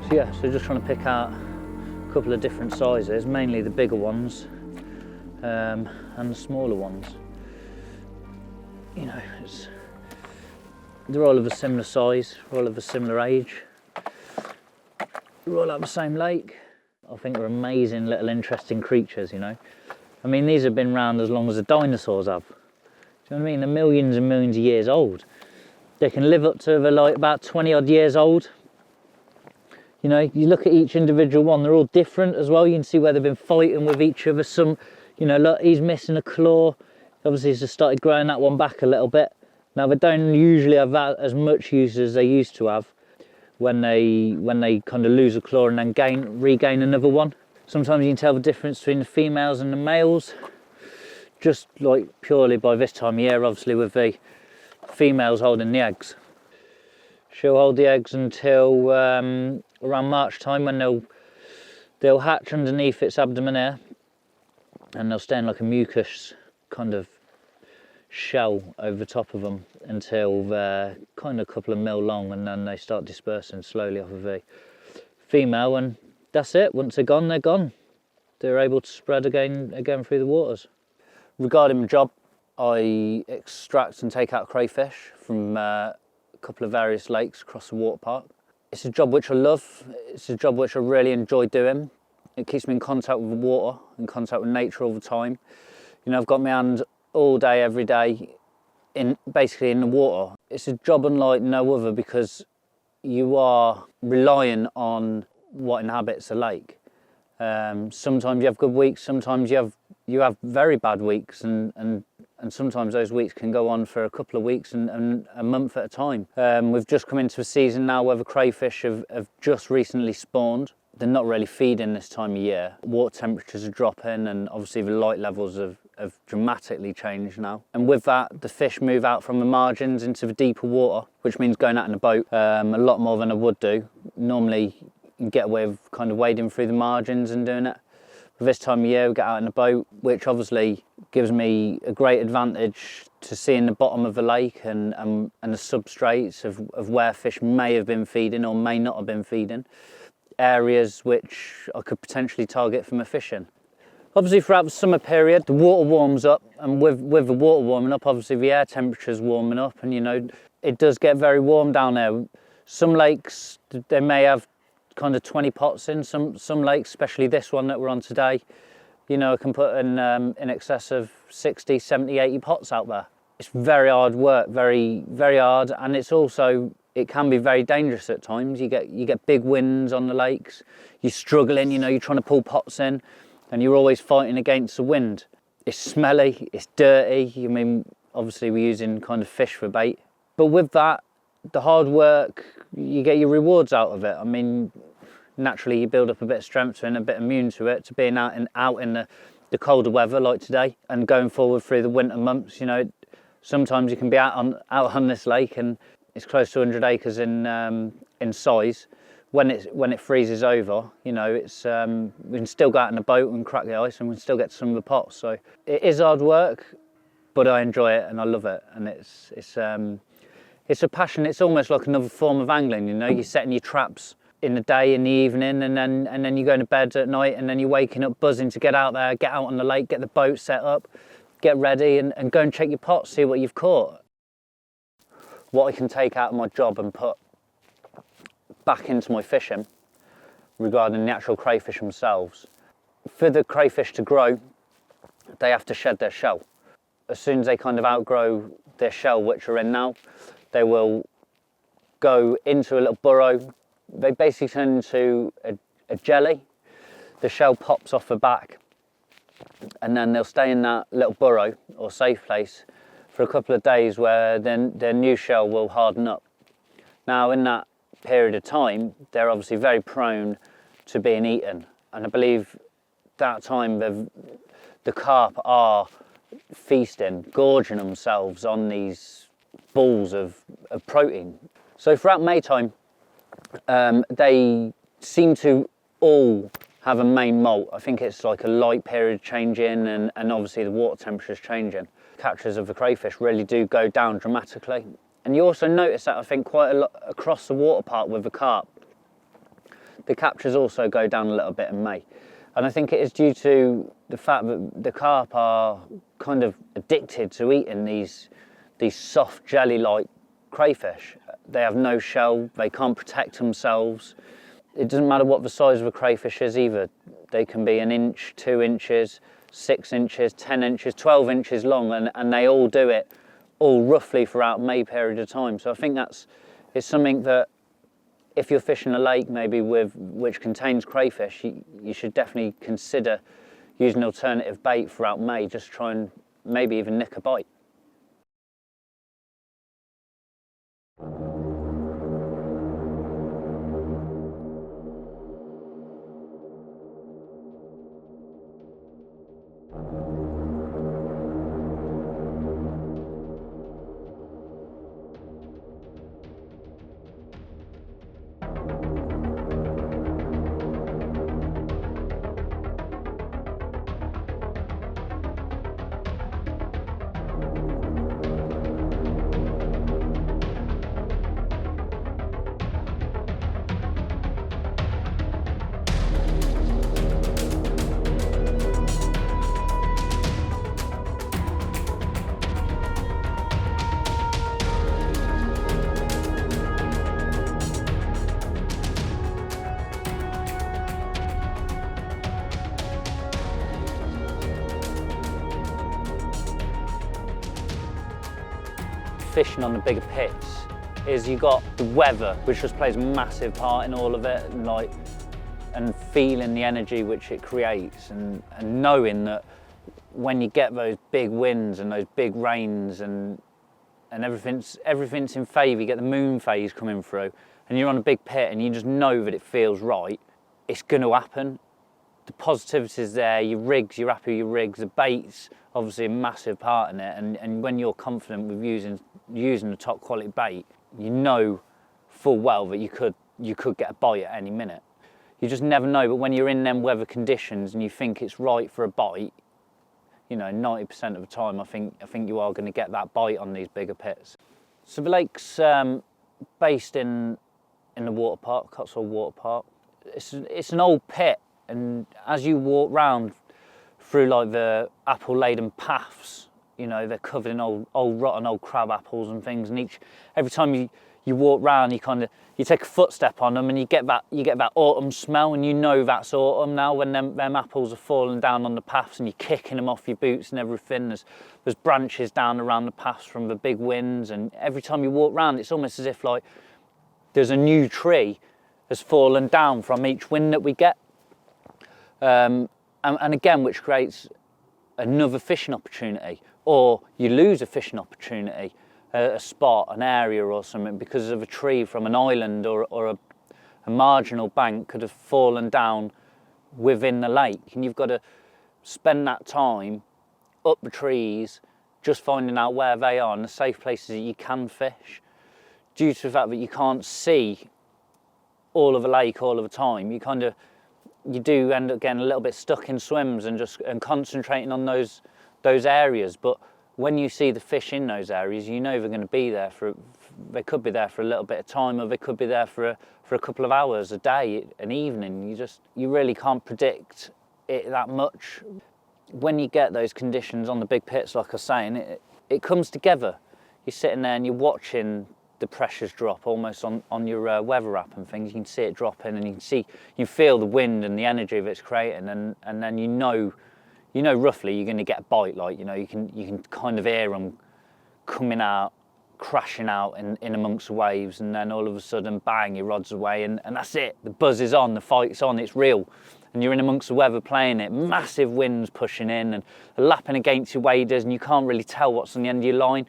So yeah, so just trying to pick out a couple of different sizes, mainly the bigger ones and the smaller ones. You know, they're all of a similar size, all of a similar age. They're all at the same lake. I think they're amazing little interesting creatures, you know. I mean, these have been around as long as the dinosaurs have. Do you know what I mean? They're millions and millions of years old. They can live up to like about 20 odd years old. You know, you look at each individual one, they're all different as well. You can see where they've been fighting with each other. Some, you know, look, he's missing a claw. Obviously he's just started growing that one back a little bit. Now they don't usually have that as much use as they used to have when they kind of lose a claw and then regain another one. Sometimes you can tell the difference between the females and the males, just like purely by this time of year, obviously with the females holding the eggs. She'll hold the eggs until around March time, when they'll hatch underneath its abdomen here, and they'll stay in like a mucus kind of shell over the top of them until they're kind of a couple of mil long, and then they start dispersing slowly off of the female, and that's it. Once they're gone, they're gone. They're able to spread again through the waters. Regarding my job, I extract and take out crayfish from a couple of various lakes across the water park. It's a job which I love. It's a job which I really enjoy doing. It keeps me in contact with the water, in contact with nature all the time. You know, I've got my hand all day, every day, basically in the water. It's a job unlike no other because you are relying on what inhabits a lake. Sometimes you have good weeks, sometimes you have very bad weeks, and sometimes those weeks can go on for a couple of weeks and a month at a time. We've just come into a season now where the crayfish have just recently spawned. They're not really feeding this time of year. Water temperatures are dropping, and obviously the light levels have dramatically changed now. And with that, the fish move out from the margins into the deeper water, which means going out in a boat a lot more than I would do. Normally, you can get away with kind of wading through the margins and doing it. But this time of year, we get out in a boat, which obviously gives me a great advantage to seeing the bottom of the lake and the substrates of where fish may have been feeding or may not have been feeding. Areas which I could potentially target for my fishing. Obviously throughout the summer period, the water warms up, and with the water warming up, obviously the air temperature's warming up, and you know, it does get very warm down there. Some lakes, they may have kind of 20 pots in, some lakes, especially this one that we're on today, you know, I can put in excess of 60, 70, 80 pots out there. It's very hard work, very, very hard, and it can be very dangerous at times. You get big winds on the lakes, you're struggling, you know, you're trying to pull pots in, and you're always fighting against the wind. It's smelly, it's dirty. I mean, obviously we're using kind of fish for bait, but with that, the hard work, you get your rewards out of it. I mean, naturally you build up a bit of strength and a bit immune to it, to being out in the colder weather like today, and going forward through the winter months. You know, sometimes you can be out on this lake, and it's close to 100 acres in size. When it freezes over, you know, we can still go out in a boat and crack the ice, and we can still get some of the pots. So it is hard work, but I enjoy it and I love it, and it's a passion. It's almost like another form of angling. You know, you're setting your traps in the day, in the evening, and then you're going to bed at night, and then you're waking up buzzing to get out there, get out on the lake, get the boat set up, get ready, and go and check your pots, see what you've caught. What I can take out of my job and put back into my fishing regarding the actual crayfish themselves. For the crayfish to grow, they have to shed their shell. As soon as they kind of outgrow their shell, which are in now, they will go into a little burrow. They basically turn into a jelly. The shell pops off the back, and then they'll stay in that little burrow or safe place for a couple of days, where then their new shell will harden up. Now, in that period of time, they're obviously very prone to being eaten, and I believe that time the carp are feasting, gorging themselves on these balls of protein. So throughout May time, they seem to all have a main molt. I think it's like a light period changing, and obviously the water temperature is changing. Catches of the crayfish really do go down dramatically. And you also notice that, I think, quite a lot across the water park with the carp. the captures also go down a little bit in May. And I think it is due to the fact that the carp are kind of addicted to eating these soft jelly-like crayfish. They have no shell, they can't protect themselves. It doesn't matter what the size of a crayfish is either. They can be 1 inch, 2 inches, 6 inches, 10 inches, 12 inches long, and they all do it all roughly throughout May period of time. So I think it's something that if you're fishing a lake maybe which contains crayfish, you should definitely consider using alternative bait throughout May, just try and maybe even nick a bite. Fishing on the bigger pits is you got the weather, which just plays a massive part in all of it, and feeling the energy which it creates, and knowing that when you get those big winds and those big rains and everything's in favour, you get the moon phase coming through, and you're on a big pit and you just know that it feels right, it's going to happen. The positivity is there, your rigs, you're happy with your rigs, the bait's obviously a massive part in it, and when you're confident with using the top quality bait, you know full well that you could get a bite at any minute. You just never know, but when you're in them weather conditions and you think it's right for a bite, you know, 90% of the time I think you are going to get that bite on these bigger pits. So the lake's based in the water park, Cotswolds Water Park. It's an old pit, and as you walk round through like the apple-laden paths, you know, they're covered in old rotten old crab apples and things, and every time you walk round, you take a footstep on them and you get that autumn smell, and you know that's autumn now when them apples are falling down on the paths and you're kicking them off your boots and everything. There's branches down around the paths from the big winds, and every time you walk round it's almost as if like there's a new tree has fallen down from each wind that we get. And again, which creates another fishing opportunity, or you lose a fishing opportunity, a spot, an area or something, because of a tree from an island or a marginal bank could have fallen down within the lake, and you've got to spend that time up the trees just finding out where they are and the safe places that you can fish. Due to the fact that you can't see all of the lake all of the time, you do end up getting a little bit stuck in swims and concentrating on those areas. But when you see the fish in those areas, you know they're going to be there they could be there for a little bit of time, or they could be there for a couple of hours, a day, an evening. You really can't predict it that much. When you get those conditions on the big pits, like I was saying, it comes together. You're sitting there and you're watching the pressures drop almost on your weather app and things. You can see it dropping, and you feel the wind and the energy of it's creating, and then you know roughly you're going to get a bite. Like, you know, you can kind of hear them coming out, crashing out in amongst the waves, and then all of a sudden bang, your rod's away, and that's it. The buzz is on, the fight's on, it's real, and you're in amongst the weather playing it. Massive winds pushing in and lapping against your waders, and you can't really tell what's on the end of your line.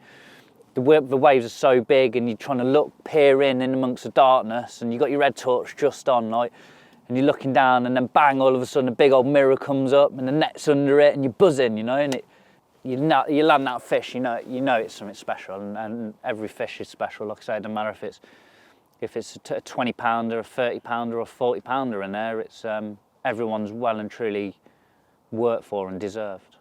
The waves are so big, and you're trying to peer in amongst the darkness, and you've got your red torch just on, like, and you're looking down, and then bang, all of a sudden a big old mirror comes up and the net's under it, and you're buzzing, you know, and you land that fish, you know it's something special, and every fish is special. Like I say, it doesn't matter if it's a 20 pounder, a 30 pounder or a 40 pounder in there, it's everyone's well and truly worked for and deserved.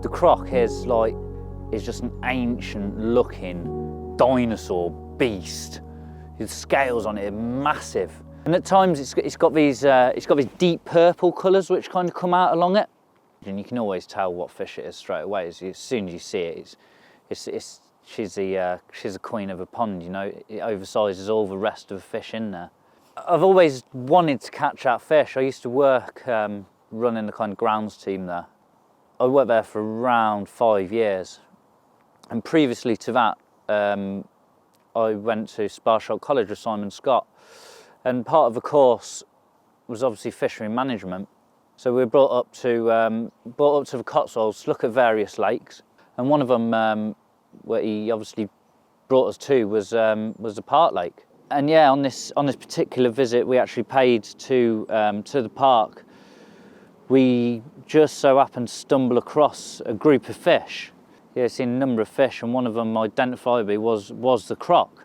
The croc is just an ancient looking dinosaur beast. The scales on it are massive. And at times it's got these deep purple colours which kind of come out along it. And you can always tell what fish it is straight away. As soon as you see it, she's the queen of a pond, you know. It oversizes all the rest of the fish in there. I've always wanted to catch that fish. I used to work running the kind of grounds team there. I worked there for around 5 years. And previously to that, I went to Sparshot College with Simon Scott. And part of the course was obviously fishery management. So we were brought up to the Cotswolds to look at various lakes. And one of them, where he obviously brought us to, was the Park Lake. And yeah, on this particular visit, we actually paid to the park. We just so happened to stumble across a group of fish. Yeah, seen a number of fish, and one of them identifiably was the croc.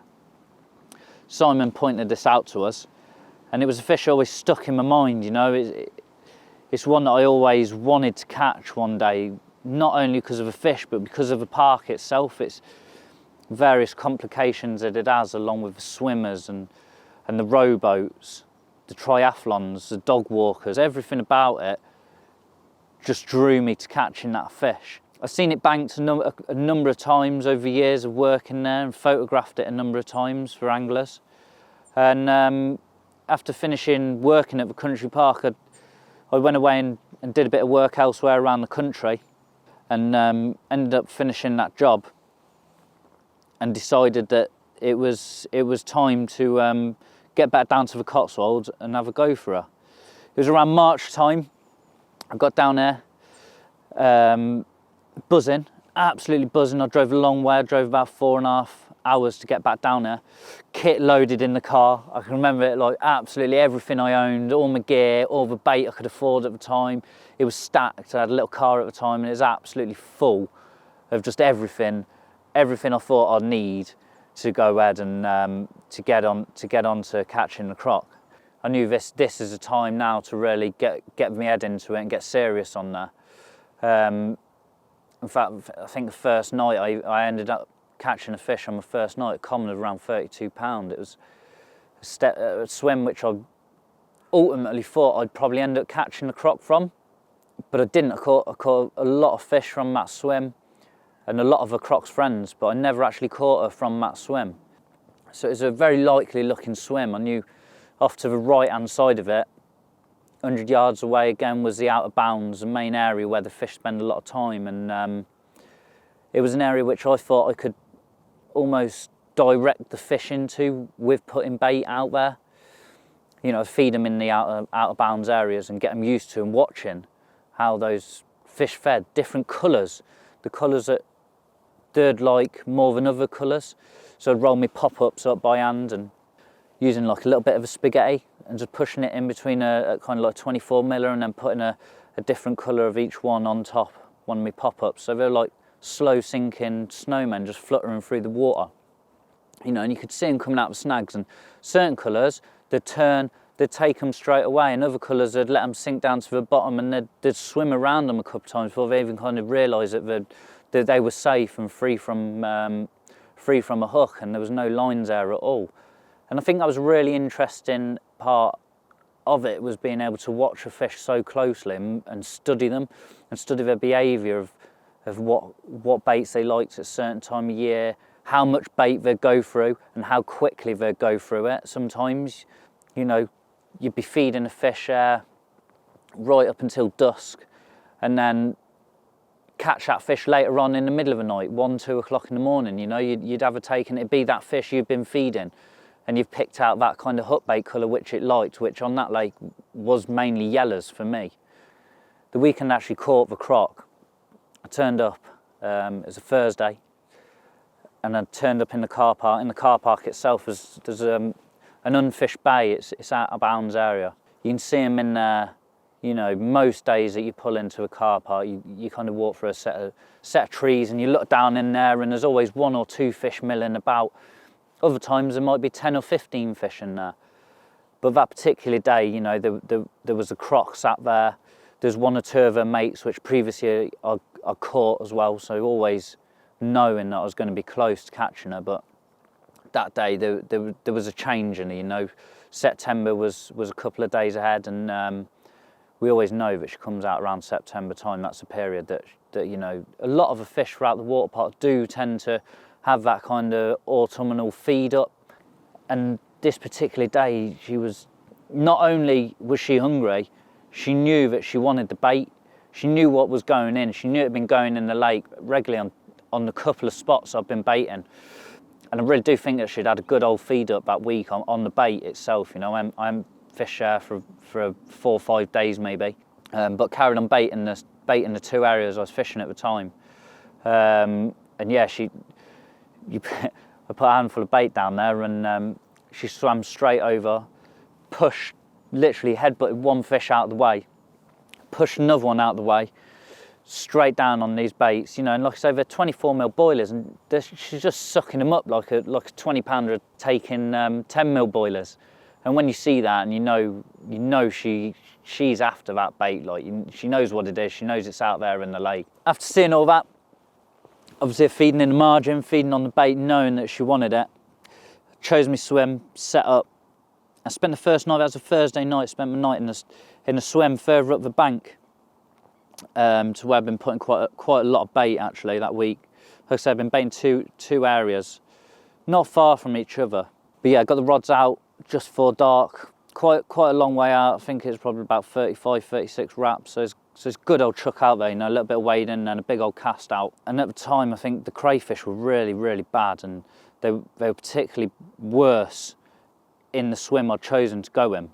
Simon pointed this out to us, and it was a fish always stuck in my mind. You know, it's one that I always wanted to catch one day, not only because of the fish, but because of the park itself. It's various complications that it has, along with the swimmers and the rowboats, the triathlons, the dog walkers, everything about it just drew me to catching that fish. I've seen it banked a number of times over years of working there, and photographed it a number of times for anglers. And after finishing working at the country park, I went away and did a bit of work elsewhere around the country, and ended up finishing that job, and decided that it was time to get back down to the Cotswolds and have a go for her. It was around March time. I got down there, buzzing, absolutely buzzing. I drove a long way. I drove about 4.5 hours to get back down there. Kit loaded in the car. I can remember it like absolutely everything I owned, all my gear, all the bait I could afford at the time. It was stacked. I had a little car at the time, and it was absolutely full of just everything I thought I'd need to go ahead and to get on to catching the croc. I knew this is a time now to really get my head into it and get serious on there. In fact, I think the first night I ended up catching a fish on my first night, a common of around 32 pounds. It was a swim which I ultimately thought I'd probably end up catching the croc from, but I didn't. I caught a lot of fish from that swim, and a lot of the croc's friends, but I never actually caught her from that swim. So it was a very likely looking swim. I knew off to the right hand side of it, 100 yards away again, was the out of bounds, the main area where the fish spend a lot of time, and it was an area which I thought I could almost direct the fish into with putting bait out there. You know, feed them in the out of bounds areas and get them used to and watching how those fish fed. Different colours, the colours that they'd like more than other colours. So I'd roll my pop-ups up by hand and using like a little bit of a spaghetti and just pushing it in between a kind of like 24 miller, and then putting a different colour of each one on top, one of my pop-ups. So they're like slow sinking snowmen just fluttering through the water. You know, and you could see them coming out of snags, and certain colours, they'd take them straight away, and other colours, they'd let them sink down to the bottom, and they'd swim around them a couple of times before they even kind of realised that they were safe and free from a hook, and there was no lines there at all. And I think that was a really interesting part of it, was being able to watch a fish so closely and study them, and study their behaviour of what baits they liked at a certain time of year, how much bait they'd go through and how quickly they'd go through it. Sometimes, you know, you'd be feeding a fish right up until dusk, and then catch that fish later on in the middle of the night, 1, 2 o'clock in the morning. You know, you'd have a take, and it'd be that fish you've been feeding, and you've picked out that kind of hook bait colour which it liked, which on that lake was mainly yellows for me. The weekend I actually caught the croc. I turned up, it was a Thursday, and I turned up in the car park. In the car park itself, there's an unfished bay. It's out of bounds area. You can see them in there. You know, most days that you pull into a car park, you kind of walk through a set of trees, and you look down in there, and there's always 1 or 2 fish milling about. Other times there might be 10 or 15 fish in there. But that particular day, you know, there was a croc sat there. there's one or two of her mates which previously I caught as well, so always knowing that I was going to be close to catching her. But that day there was a change in her, you know. September was a couple of days ahead, and we always know that she comes out around September time. That's a period that you know, a lot of the fish throughout the water park do tend to have that kind of autumnal feed up. And this particular day, she was, not only was she hungry, she knew that she wanted the bait. She knew what was going in. She knew it had been going in the lake regularly on the couple of spots I've been baiting. And I really do think that she'd had a good old feed up that week on the bait itself. You know, I'm fish there for 4 or 5 days maybe, but carried on baiting the 2 areas I was fishing at the time. And yeah, I put a handful of bait down there, and she swam straight over, pushed, literally headbutted one fish out of the way, pushed another one out of the way, straight down on these baits, you know. And like I say, they're 24mm boilers, and she's just sucking them up like a 20-pounder taking 10mm boilers. And when you see that, and you know she's after that bait, like she knows what it is, she knows it's out there in the lake. After seeing all that, obviously feeding in the margin, feeding on the bait, knowing that she wanted it, chose me swim, set up. I spent the first night, that was a Thursday night, spent my night in a swim further up the bank, to where I've been putting quite a lot of bait actually that week. Like I said, I've been baiting two areas, not far from each other. But yeah, got the rods out just before dark, quite a long way out. I think it's probably about 35, 36 wraps. So it's good old chuck out there, you know, a little bit of wading and a big old cast out. And at the time, I think the crayfish were really, really bad, and they were particularly worse in the swim I'd chosen to go in.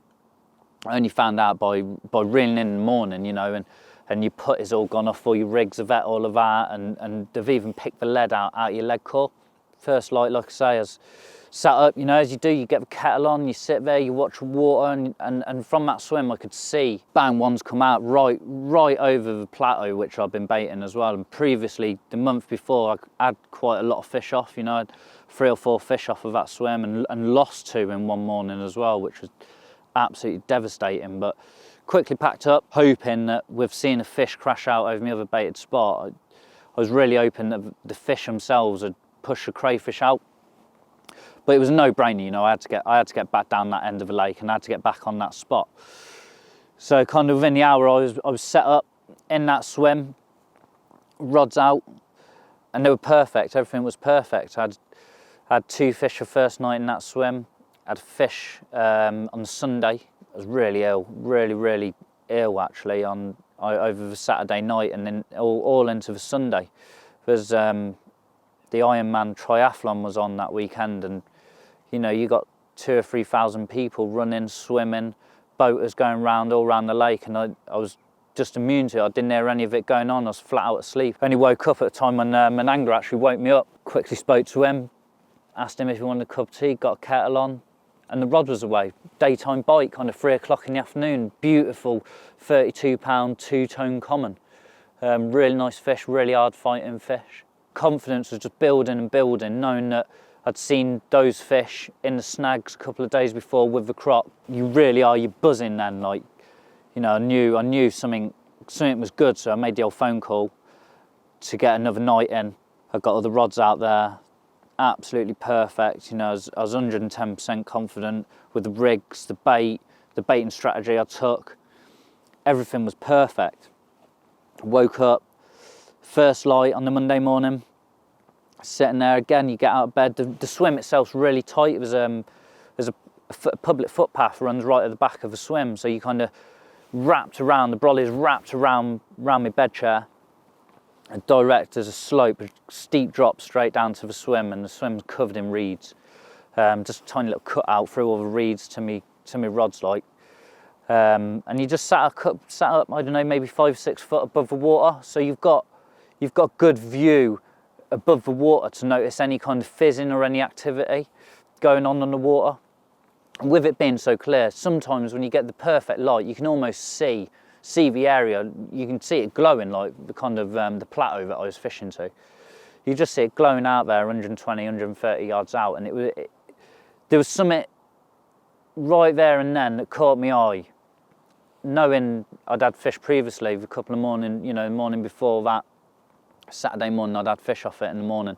I only found out by reeling in the morning, you know, and your put is all gone off all your rigs, the vet, all of that, and they've even picked the lead out your leg core. First light, like I say, as sat up, you know, as you do, you get the kettle on, you sit there, you watch the water, and from that swim I could see bang ones come out right over the plateau, which I've been baiting as well. And previously, the month before, I had quite a lot of fish off, you know, I had 3 or 4 fish off of that swim, and lost 2 in one morning as well, which was absolutely devastating. But quickly packed up, hoping that with seeing a fish crash out over my other baited spot, I was really hoping that the fish themselves would push the crayfish out. But it was a no-brainer, you know. I had to get back down that end of the lake, and I had to get back on that spot. So kind of within the hour, I was set up in that swim, rods out, and they were perfect. Everything was perfect. I had 2 fish the first night in that swim. I had a fish on the Sunday. I was really ill, really ill actually, over the Saturday night, and then all into the Sunday. There's the Ironman triathlon was on that weekend, and you know, you got 2,000 or 3,000 people running, swimming, boaters going round all around the lake, and I was just immune to it. I didn't hear any of it going on. I was flat out asleep. I only woke up at the time when Mananga actually woke me up. Quickly spoke to him, asked him if he wanted a cup of tea, got a kettle on, and the rod was away. Daytime bite, kind of 3 o'clock in the afternoon. Beautiful 32-pound 2-tone common. Really nice fish, really hard fighting fish. Confidence was just building and building, knowing that I'd seen those fish in the snags a couple of days before with the Croc. You really are, you're buzzing then, like, you know, I knew something was good, so I made the old phone call to get another night in. I got all the rods out there, absolutely perfect, you know. I was 110% confident with the rigs, the baiting strategy I took. Everything was perfect. I woke up, first light on the Monday morning, sitting there again, you get out of bed. The swim itself's really tight. There's a public footpath runs right at the back of the swim, so you kind of wrapped around, the brolly's wrapped around my bed chair, and direct as a slope, a steep drop straight down to the swim, and the swim's covered in reeds. Just a tiny little cut out through all the reeds to me rods like. And you just sat up, I don't know, maybe 5 or 6 foot above the water, so you've got good view above the water to notice any kind of fizzing or any activity going on the water. And with it being so clear, sometimes when you get the perfect light, you can almost see the area. You can see it glowing, like the kind of the plateau that I was fishing to. You just see it glowing out there 120, 130 yards out, and there was something right there and then that caught my eye. knowing I'd had fish previously, a couple of morning, you know, the morning before that, Saturday morning, I'd had fish off it in the morning.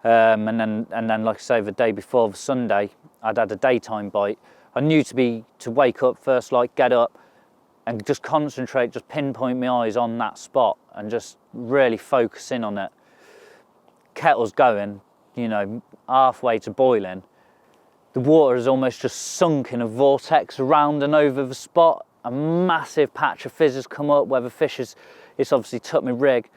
And then, like I say, the day before, the Sunday, I'd had a daytime bite. I knew to wake up first, like get up and just concentrate, just pinpoint my eyes on that spot and just really focus in on it. Kettle's going, you know, halfway to boiling. The water is almost just sunk in a vortex around and over the spot. A massive patch of fizz has come up where the fish is, it's obviously took my rig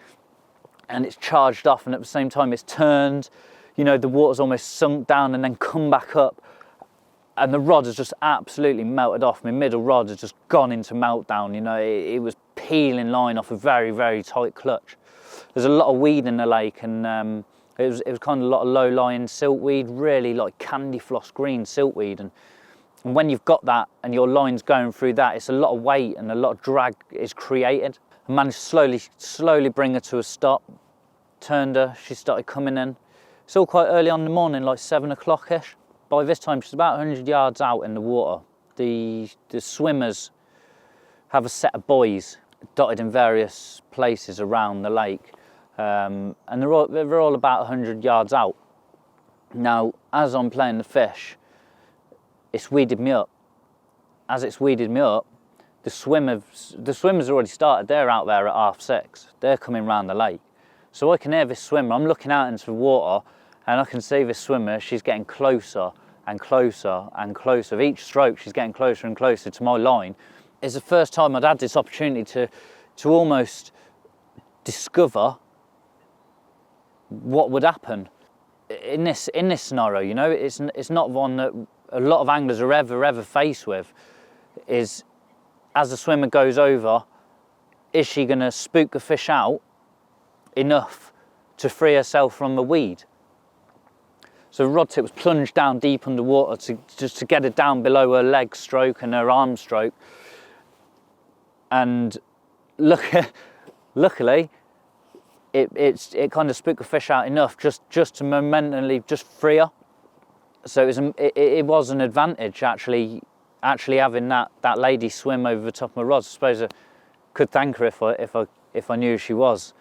and it's charged off, and at the same time it's turned, you know, the water's almost sunk down and then come back up, and the rod has just absolutely melted off. My middle rod has just gone into meltdown, you know, it was peeling line off a very, very tight clutch. There's a lot of weed in the lake, and it was kind of a lot of low-lying siltweed, really like candy floss green siltweed, and when you've got that and your line's going through that, it's a lot of weight and a lot of drag is created. I managed to slowly bring her to a stop, turned her, she started coming in. It's all quite early on in the morning, like 7 o'clock-ish. By this time, she's about 100 yards out in the water. The swimmers have a set of buoys dotted in various places around the lake, and they're all about 100 yards out. Now, as I'm playing the fish, it's weeded me up. As it's weeded me up, the swimmers already started. They're out there at 6:30. They're coming round the lake. So I can hear this swimmer. I'm looking out into the water and I can see this swimmer. She's getting closer and closer and closer. With each stroke, she's getting closer and closer to my line. It's the first time I'd had this opportunity to almost discover what would happen in this scenario. You know, it's not one that a lot of anglers are ever faced with. Is, as the swimmer goes over, is she going to spook the fish out enough to free herself from the weed? So the rod tip was plunged down deep underwater just to get her down below her leg stroke and her arm stroke. And luckily, it kind of spooked the fish out enough just to momentarily just free her. So it was an advantage actually having that lady swim over the top of my rods. I suppose I could thank her if I knew who she was.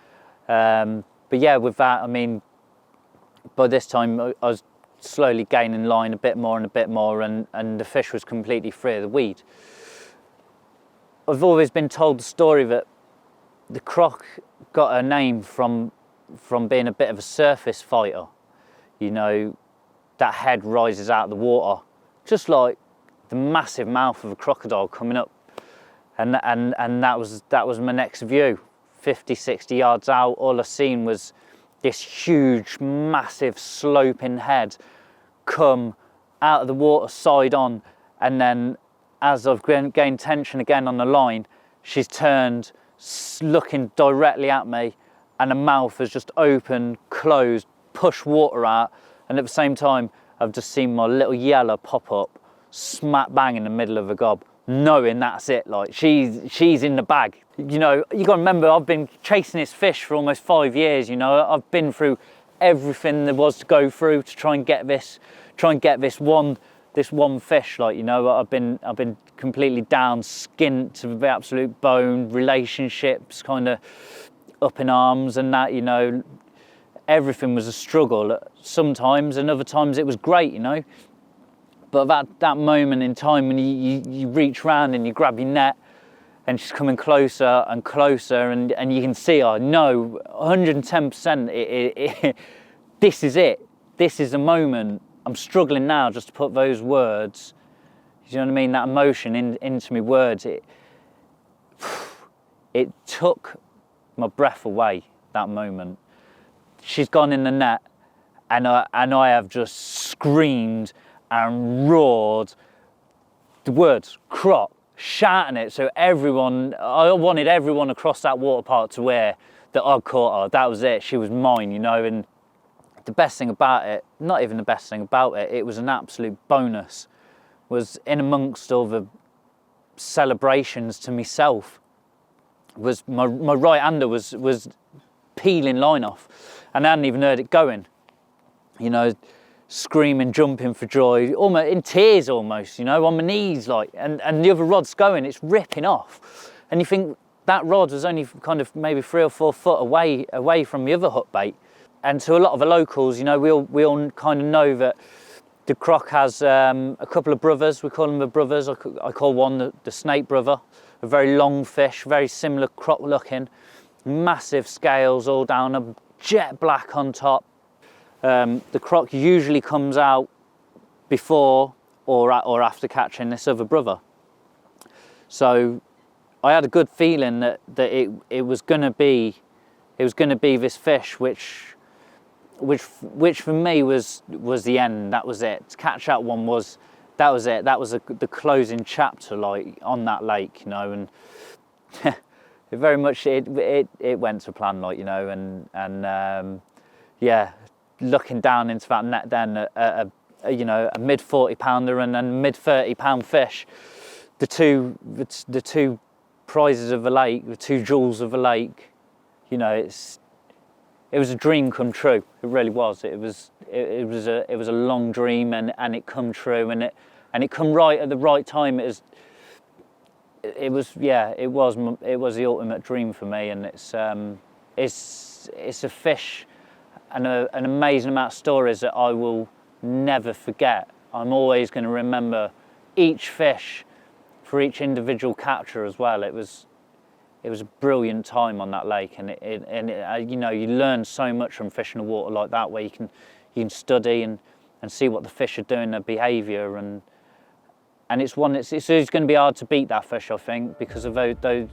But yeah, with that, I mean, by this time I was slowly gaining line a bit more, and the fish was completely free of the weed. I've always been told the story that the Croc got her name from being a bit of a surface fighter. You know, that head rises out of the water, just like the massive mouth of a crocodile coming up. And that was my next view. 50, 60 yards out, all I seen was this huge, massive sloping head come out of the water side on, and then as I've gained tension again on the line, she's turned, looking directly at me, and the mouth has just opened, closed, pushed water out, and at the same time I've just seen my little yellow pop up smack bang in the middle of the gob, knowing that's it, like she's in the bag. You know, you got to remember, I've been chasing this fish for almost 5 years. You know, I've been through everything there was to go through to try and get this one fish. Like, you know, I've been completely down, skint to the absolute bone, relationships kind of up in arms and that, you know. Everything was a struggle sometimes, and other times it was great, you know. But that moment in time when you reach round and you grab your net and she's coming closer and closer, and you can see, I know 110% this is it. This is the moment. I'm struggling now just to put those words, you know what I mean, that emotion into my words. It took my breath away, that moment. She's gone in the net, and I have just screamed and roared the words Croc, shouting it, so I wanted everyone across that water park to hear that I'd caught her. That was it, she was mine, you know. And the best thing about it, not even the best thing about it, it was an absolute bonus, was in amongst all the celebrations to myself, was my right-hander was peeling line off, and I hadn't even heard it going, you know. screaming, jumping for joy, almost in tears almost, you know, on my knees, like, and the other rod's going, it's ripping off. And you think that rod was only kind of maybe 3 or 4 foot away from the other hook bait. And to a lot of the locals, you know, we all kind of know that the Croc has a couple of brothers. We call them the brothers. I call one the snake brother, a very long fish, very similar Croc looking, massive scales all down, a jet black on top. The Croc usually comes out before or after catching this other brother. So I had a good feeling that it was going to be this fish which for me was the end. That was it. To catch that one was it. That was the closing chapter, like, on that lake, you know. And it very much it went to plan, like, you know. And yeah, looking down into that net then, you know, a mid 40 pounder and then mid 30 pound fish, the two prizes of the lake, the 2 jewels of the lake, you know, it was a dream come true. It really was. It was a long dream, and it come true, and it come right at the right time. It was the ultimate dream for me, and it's a fish and an amazing amount of stories that I will never forget. I'm always going to remember each fish for each individual capture as well. It was a brilliant time on that lake, and you know, you learn so much from fishing the water like that, where you can study and see what the fish are doing, their behaviour, and it's going to be hard to beat that fish, I think, because of the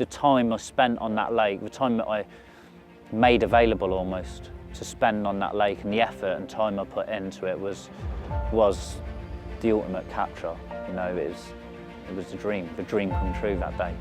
time I spent on that lake, the time that I made available almost to spend on that lake, and the effort and time I put into it was the ultimate capture. You know, it was the dream come true that day.